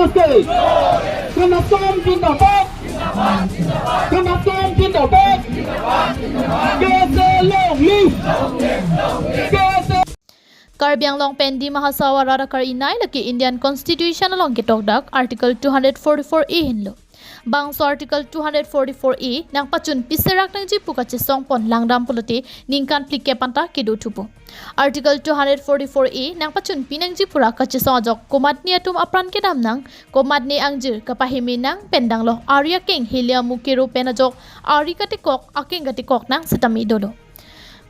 Karbi Anglong pendi mahasawa rara kar inai laki Indian Constitution along kitok dak Article 244A hinlo. Bangso Article 244A nangpachun piserak nangji pukache songpon langdam pulote ningkan plike panta kedo tupo. Article 244A nangpachun pinangji pura kache sojok komatni atum apran kedam nang komatni angjir kapahimi nang pendang loh Arya King hilia mukero penajok Ari katikok aking katikok nang setami dodo.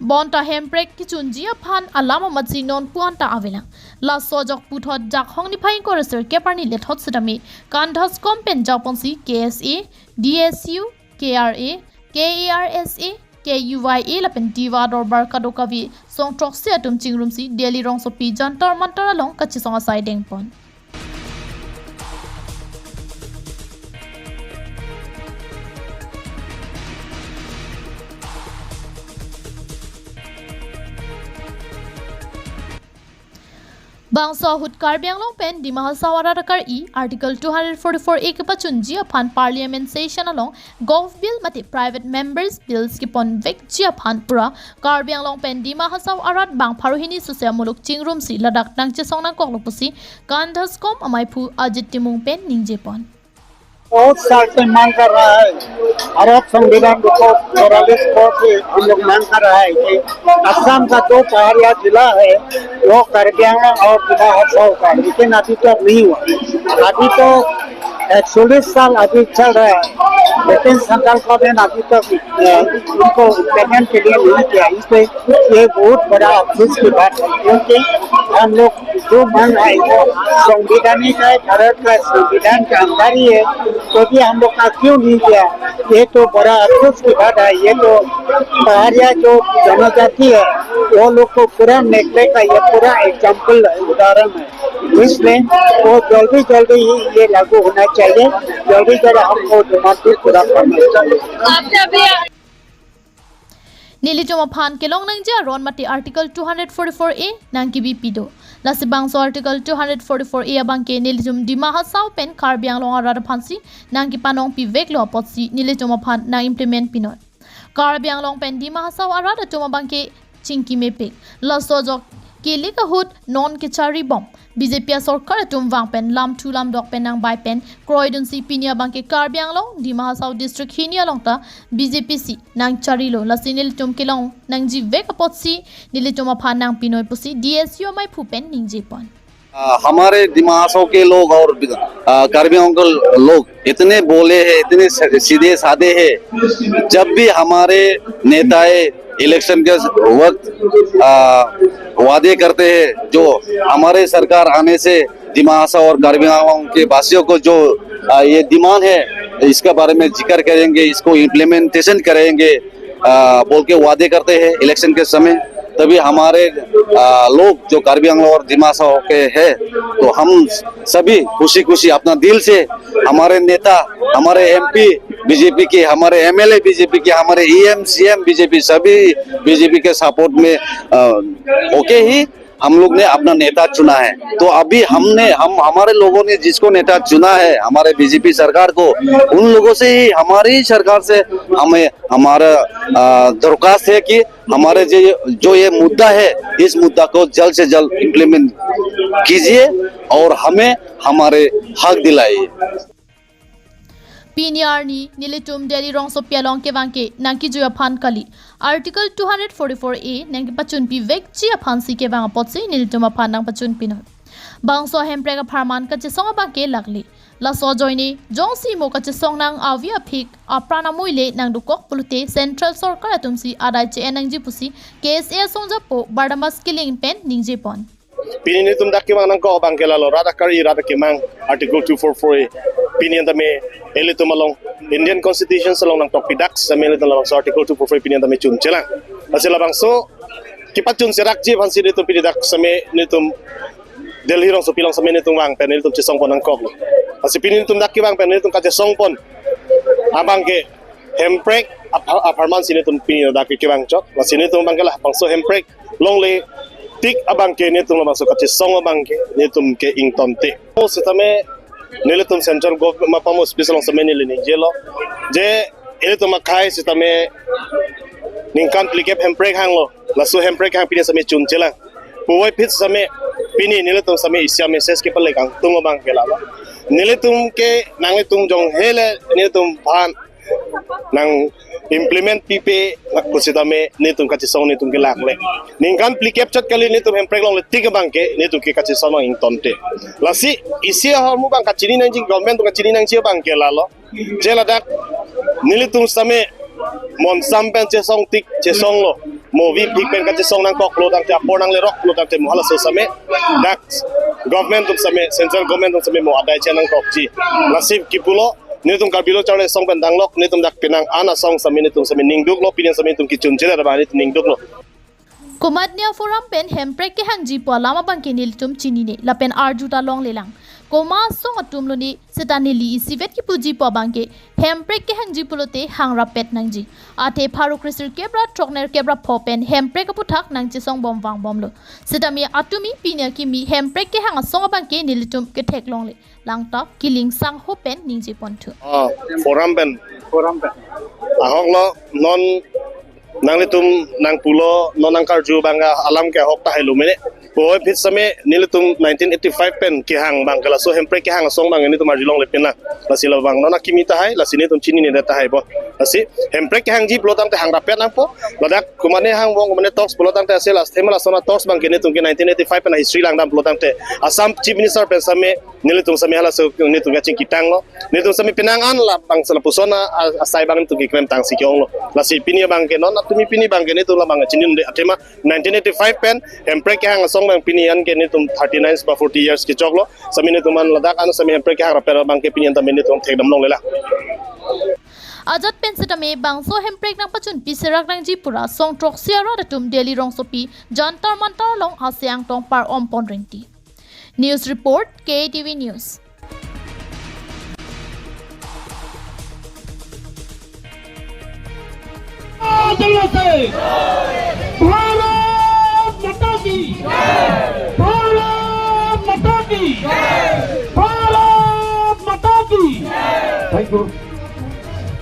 Bonta hemprek kichunji aphan alama matsi non puanta avelang la sojok puthot jak hongni phain koreser keparni lethot sedami kandhas kompen japonsi KSA DSU KRA KERSA KUYA lapen diva dorbar kadokavi song troksi atum chingrumsi Delhi rong sopi jantar mantar along kachisong asai dengpon. Bangso hut Karbi Anglong pen di mahasawara rakar I Article 244A ke pachun ji aphan Parliament session along Gov Bill mati Private Members Bills ki pon vek ji aphan pura Karbi Anglong pen di mahasawara bang paruhini susya muluk chingrum si ladak nang chesong nang koklopusi kandhas kom amai phu ajit timung pen ningje pon. बहुत साल से मांग कर रहा है भारत संविधान को 44 court से हम लोग मांग कर रहा है कि असम का जो पहाड़िया जिला है वो कार्बी आंगलोंग और जिला हरसाव का लेकिन अभी तक नहीं हुआ अभी तो 41 साल अभी चल रहा है लेकिन सेंट्रल गवर्नमेंट अभी तक उनको पेमेंट के लिए नहीं किया इसलिए ये बहुत बड़ा अफसोस की बात है क्योंकि हम लोग जो मांग है वो संविधानिक है भारत का संविधान के अंदर ही है तो भी हम लोग का क्यों नहीं किया ये तो बड़ा अफसोस की बात है ये तो पहाड़िया जो जनजाति है वो लोग को पूरा निकले का ये पूरा एग्जाम्पल उदाहरण है इसलिए वो जल्दी जल्दी ही ये लागू होना चाहिए जल्दी जल्दी हमको डिमांड पूरा करना चाहिए. Nilitong aphan kelong nangja ron mati Article 244A nangki bipido. Lasi bangso Article 244A abangke nilitum di mahasaw pen Karbi Anglong arada phansi nangki panong pivek lo apotsi nilitum aphan na implement pinot. Karbi Anglong pen di mahasaw arada tuma bangke chinki mepek. Laso jok kili kahut non kichari bom. BJP सरकार तुम वांग पेन लाम टू लाम डॉक पेन नंग बाय पेन क्रोइडन सी पिनिया बांके Karbi Anglong di Mahasau district हिनिया लोंग ता BJP सी नंग चारिलो लसिनिल तुम केलोंग नंगजी वेक अपॉटसी निले तुम अफान नंग पिनोय पुसी DSU माय फुपेन निंजे पन. हमारे दिमागों के लोग और कार्बी आंगलोंग लोग इतने बोले हैं इतने सीधे साधे हैं जब भी हमारे नेताएं इलेक्शन के वक्त वादे करते हैं जो हमारे सरकार आने से दिमाग और कार्बी आंगलोंग के वासियों को जो ये डिमांड है इसके बारे में जिक्र करेंगे इसको इम्प्लीमेंटेशन करेंगे बोल के वादे करते हैं इलेक्शन के समय तभी हमारे लोग जो कार्बी आंगलोंग और दिमाग के हैं तो हम सभी खुशी खुशी अपना दिल से हमारे नेता हमारे MP बीजेपी के हमारे MLA बीजेपी के हमारे EM CM बीजेपी सभी बीजेपी के सपोर्ट में ओके ही हम लोग ने अपना नेता चुना है तो अभी हमारे लोगों ने जिसको नेता चुना है हमारे बीजेपी सरकार को उन लोगों से ही हमारी सरकार से हमें हमारा दरख्वास्त है कि हमारे जो ये मुद्दा है इस मुद्दा को जल्द से जल्द इम्प्लीमेंट कीजिए और हमें हमारे हक दिलाइए. Piniarni nilitum Delhi rong sopia long ke wangke nangki juya phan kali Article 244A nangki pachun pi vek ji aphan si ke wang apotsi nilitum aphan nang pachun pinot. Bangso hemprega pharman ka chisong abangke lagli la so joini jong si mo ka chisong nang avia phik aprana muile nang dukok pulute central sarkar atumsi adai che nangji pusi KSA songja po bardamas killing pen ningje pon. Pinin tum dak kimang nang ko bangke lalo rada kari rada kimang Article 244A pinin tame elitum along Indian Constitution salong nang topidak sa melitum along so Article 244 pinin tame chun chela asila bangso kipachun serak ji vansi nitum pinidak sa me nitum Delhi rong so pilang sa me nitum wang pen nitum chisong pon nang kok asi pinin tum dak kimang pen nitum ka chisong pon abangke hemprek aparman sinitum pinin dak kimang chok wasinitum bangkala bangso hemprek long le tik abang ke nitum bangso ka chisong abang ke nitum ke ingtonte o sitame nile tum central government ma pamo special long same nile ni jelo je ele tum khai sitame ningkan plikep hemprek hanglo lasu hemprek hang pini same chun chela puwai phit same pini nile tum same isya message ke pale kang tung bang kela lo nile tum ke nangle tum jong hele nile tum phan nang implement pipe kusitame ni tum kachi song ni tum ke lakle ningkan plikep chat kali ni tum hemprek long le tiga bang ke ni tum ke kachi song ing tonte lasi isia hormu bang kachini nang ji government tum kachini nang chi bang ke la lo jela dak nile tum same mon sampen che song tik che song lo movi pipen kachi song nang kok lo dang te apor nang le rock lo dang te mohala so same dak government tum same central government tum same mo adai che nang kok ji lasip kipulo ni tum kabilo chawle song pen dang lok ni tum dak pinang ana song same ni tum same ningduk lo pinen same tum ki chun chela ba ni ningduk lo Kumadnia forum pen hemprek ke hangji po lama bang ke nil tum chini ne lapen arjuta long lelang koma song atum lo ni setani li sivet ki puji po bang ke hemprek ke hangji pulote hangra pet nangji ate pharu krisir kebra trokner kebra phopen hemprek puthak nangji song bom wang bom lo setami atumi pinya ki mi hemprek ke hanga song bang ke nil tum ke thek long le langta kiling sang hopen ningji pontu forum pen ahok lo non nang litum nang pulo non nang karju banga alam ke hok ta helu mene boy phit same nilitum 1985 pen ki hang bang kala so hemprek ki hang song bang ni tum arjilong lepin na lasi lo bang nona kimi ta hai lasi ni tum chini ni ta hai bo lasi hemprek ki hang ji plotang te hang rapet na po ladak kumane hang wong kumane talks plotang te ase las themala sona talks bang ni tum ki 1985 pen history lang dam plotang te assam chief minister pen same nilitum same hala so ni tum gaching kitang lo ni tum same pinang an la bang sala pusona asai bang tum ki krem tang si kyong lo lasi pinia bang ke non tumi pini bang ke ni tum la bang chinin de atema 1985 pen hemprek ki hang song bang pini an ke ni tum 39 ba 40 years ki choklo sami ni tuman ladak an sami hemprek ki hang rapel bang ke pini an tamen ni tum thek dam long lela Ajat pensitame bangso hemprek nang pachun piserak nang ji pura song trok siara datum daily rong sopi jantar mantar long asyang tong par om pon ringti News report KTV News Thank you.